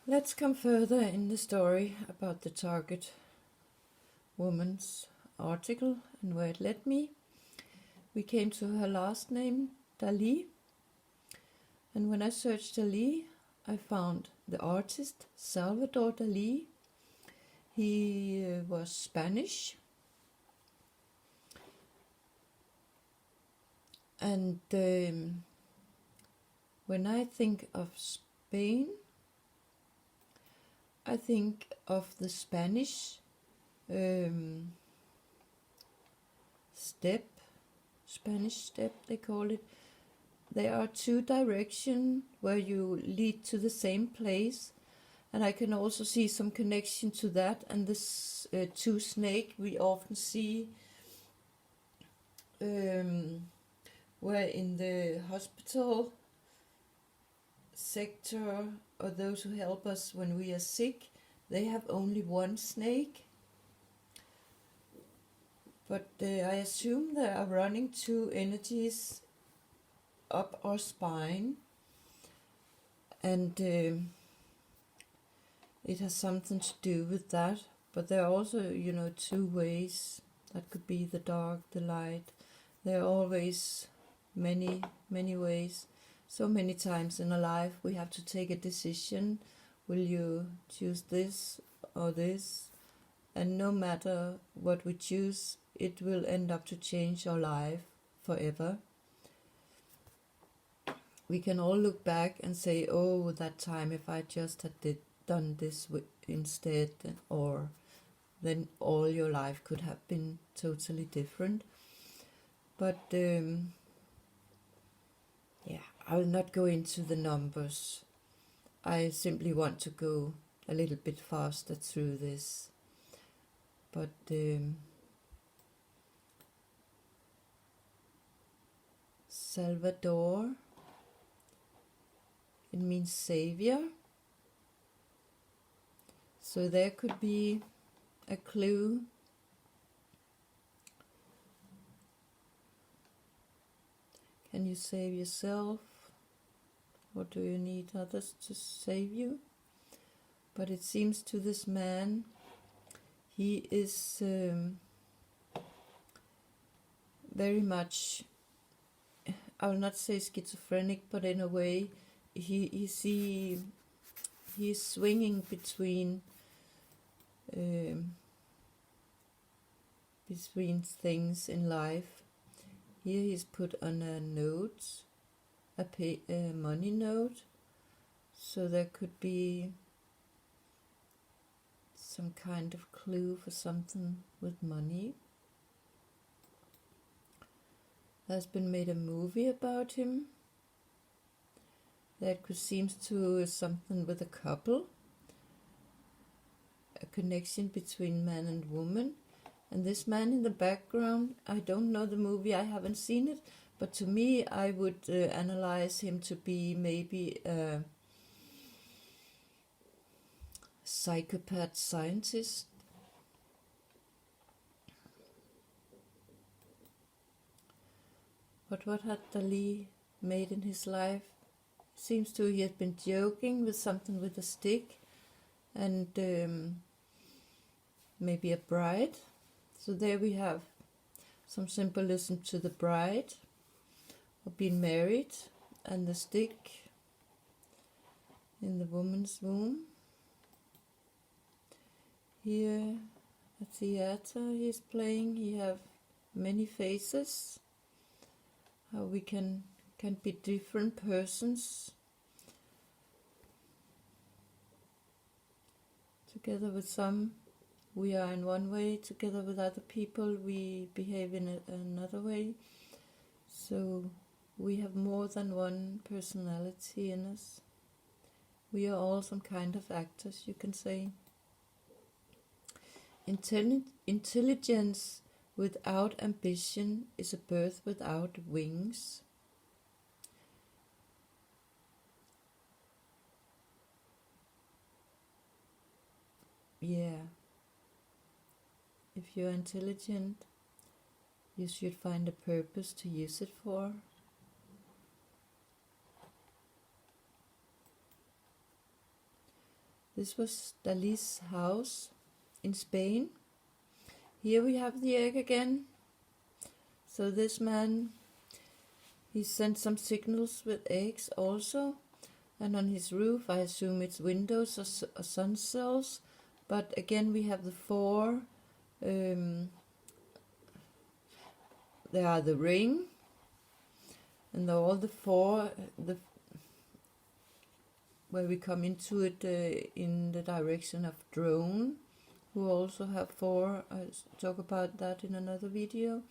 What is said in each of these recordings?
Let's come further in the story about the target woman's article and where it led me. We came to her last name, Dali, and when I searched Dali, I found the artist Salvador Dali. He was Spanish, and when I think of Spain, I think of the Spanish Spanish step they call it. There are two directions where you lead to the same place, and I can also see some connection to that and this two snake we often see where in the hospital sector or those who help us when we are sick, they have only one snake. But I assume there are running two energies up our spine, and it has something to do with that. But there are also, two ways. That could be the dark, the light. There are always many, many ways. So many times in a life we have to take a decision. Will you choose this or this? And no matter what we choose, it will end up to change our life forever. We can all look back and say, oh, that time if I just had done this instead, or then all your life could have been totally different. But I will not go into the numbers. I simply want to go a little bit faster through this. But Salvador, it means savior. So there could be a clue. Can you save yourself? Or do you need others to save you? But it seems to this man, he is very much, I will not say schizophrenic, but in a way, he's swinging between things in life. Here he's put on a note, a money note, so there could be some kind of clue for something with money. There's been made a movie about him. That could seem to something with a couple, a connection between man and woman. And this man in the background, I don't know the movie, I haven't seen it, but to me I would analyze him to be maybe a psychopath scientist. But what had Dali made in his life? Seems to he had been joking with something with a stick, and maybe a bride. So there we have some symbolism to the bride, or being married, and the stick in the woman's womb. Here, a theater he's playing. He have many faces. How we can be different persons together with some. We are in one way, together with other people we behave in another way. So we have more than one personality in us. We are all some kind of actors, you can say. Intelligence without ambition is a birth without wings. Yeah. If you're intelligent, you should find a purpose to use it for. This was Dali's house in Spain. Here we have the egg again. So this man, he sent some signals with eggs also. And on his roof, I assume it's windows or sun cells. But again, we have the four. There are the ring. And all the four, where we come into it in the direction of drone, who also have four. I'll talk about that in another video.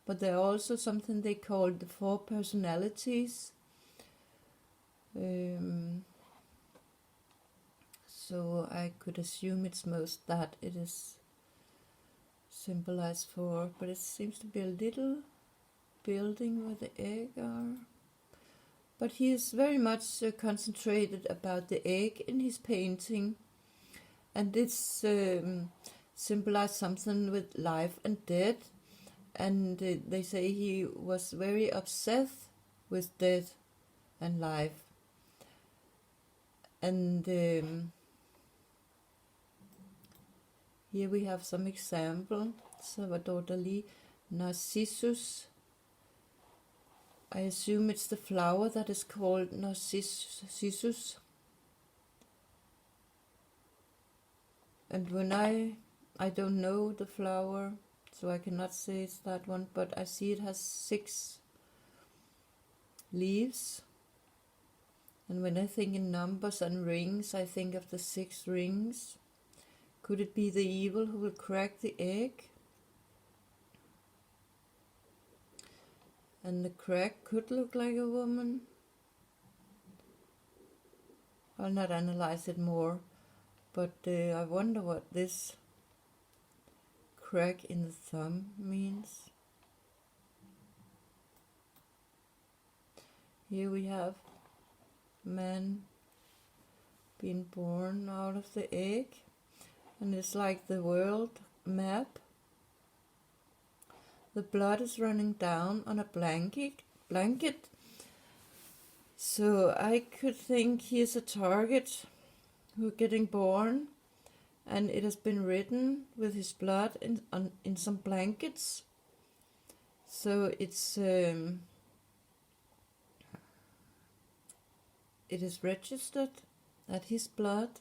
But there are also something they call the four personalities. So I could assume it's most that it is symbolized for, but it seems to be a little building where the egg are. But he is very much concentrated about the egg in his painting, and it's symbolized something with life and death. And they say he was very obsessed with death and life. And here we have some example. Salvador Dali, Narcissus. I assume it's the flower that is called Narcissus. And when I don't know the flower, so I cannot say it's that one, but I see it has 6 leaves. And when I think in numbers and rings, I think of the 6 rings. Could it be the evil who will crack the egg? And the crack could look like a woman. I'll not analyze it more, but I wonder what this crack in the thumb means. Here we have man being born out of the egg, and it's like the world map. The blood is running down on a blanket. So I could think he's a target who's getting born, and it has been written with his blood in some blankets. So it is registered that his blood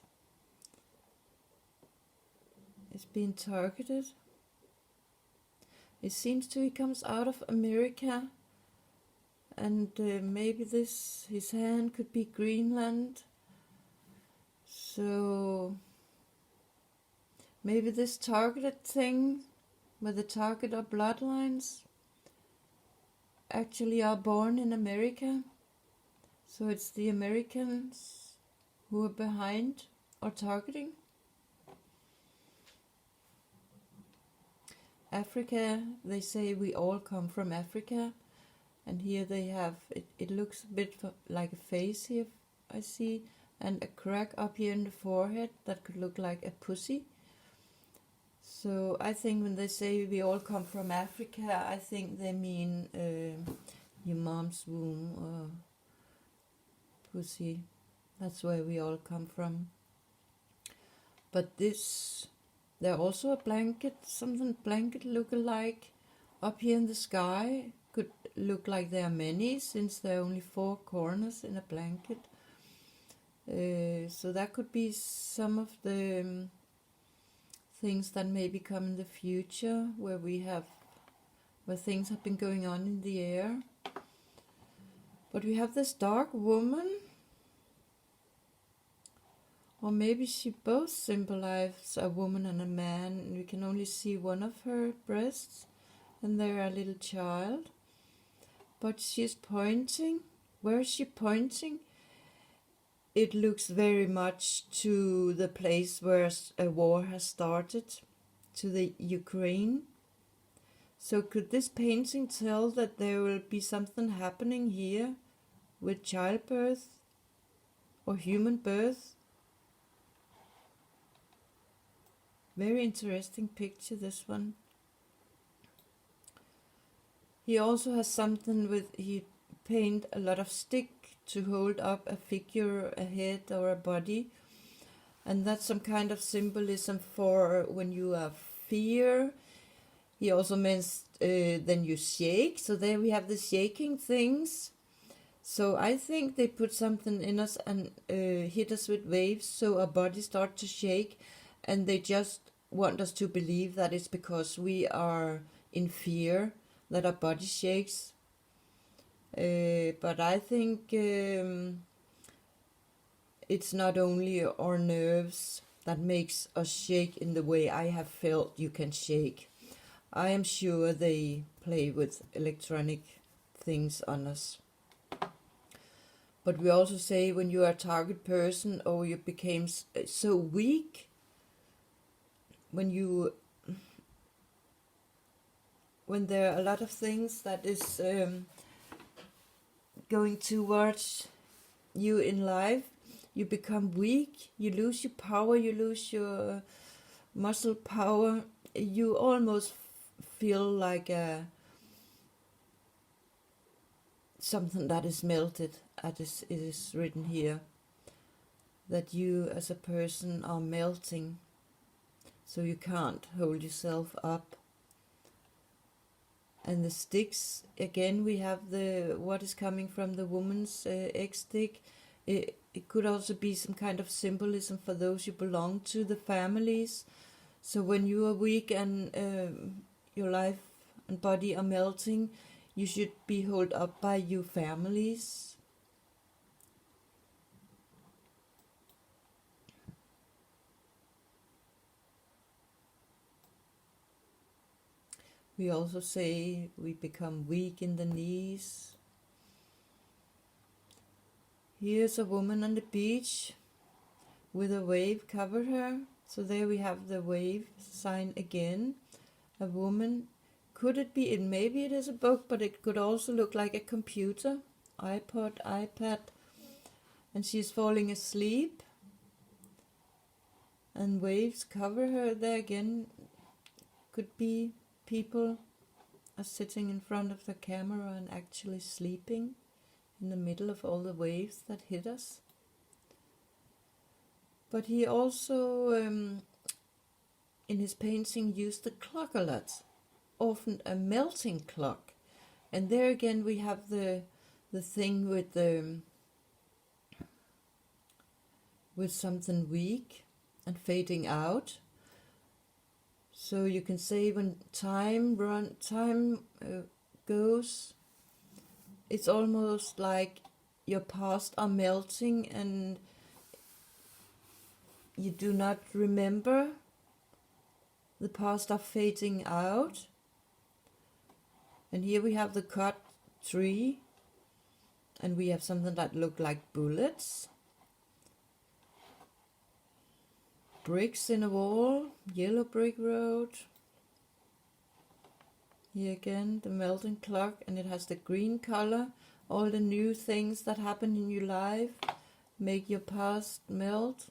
is being targeted. It seems to he comes out of America, and maybe his hand could be Greenland. So maybe this targeted thing, where the target are bloodlines, actually are born in America. So it's the Americans who are behind or targeting. Africa, they say we all come from Africa, and here they have, it looks a bit like a face here, I see, and a crack up here in the forehead that could look like a pussy. So I think when they say we all come from Africa, I think they mean your mom's womb or pussy. That's where we all come from. But this, there also a blanket, something blanket look-alike up here in the sky. Could look like there are many, since there are only 4 corners in a blanket. So that could be some of the things that maybe come in the future, where things have been going on in the air. But we have this dark woman, or maybe she both symbolize a woman and a man, and we can only see one of her breasts, and there a little child. But she's pointing. Where is she pointing? It looks very much to the place where a war has started, to the Ukraine. So could this painting tell that there will be something happening here with childbirth or human birth? Very interesting picture, this one. He also has something with, he paint a lot of stick to hold up a figure, a head or a body. And that's some kind of symbolism for when you have fear. He also means then you shake. So there we have the shaking things. So I think they put something in us and hit us with waves so our bodies start to shake, and they just want us to believe that it's because we are in fear that our body shakes. But I think it's not only our nerves that makes us shake in the way I have felt you can shake. I am sure they play with electronic things on us. But we also say when you are a target person or you became so weak, when there are a lot of things that is going towards you in life, you become weak, you lose your power, you lose your muscle power, you almost feel like something that is melted, as it is written here, that you as a person are melting, so you can't hold yourself up. And the sticks, again we have what is coming from the woman's egg stick. It could also be some kind of symbolism for those you belong to, the families. So when you are weak and your life and body are melting, you should be held up by your families. We also say we become weak in the knees. Here's a woman on the beach with a wave cover her. So there we have the wave sign again. A woman. Could it be, maybe it is a book, but it could also look like a computer, iPad, and she's falling asleep. And waves cover her there again. Could be people are sitting in front of the camera and actually sleeping in the middle of all the waves that hit us. But he also, in his painting, used the clock a lot. Often a melting clock, and there again we have the thing with something weak and fading out. So you can say when time goes, it's almost like your past are melting and you do not remember. The past are fading out. And here we have the cut tree, and we have something that look like bullets. Bricks in a wall, yellow brick road. Here again, the melting clock, and it has the green color. All the new things that happen in your life make your past melt.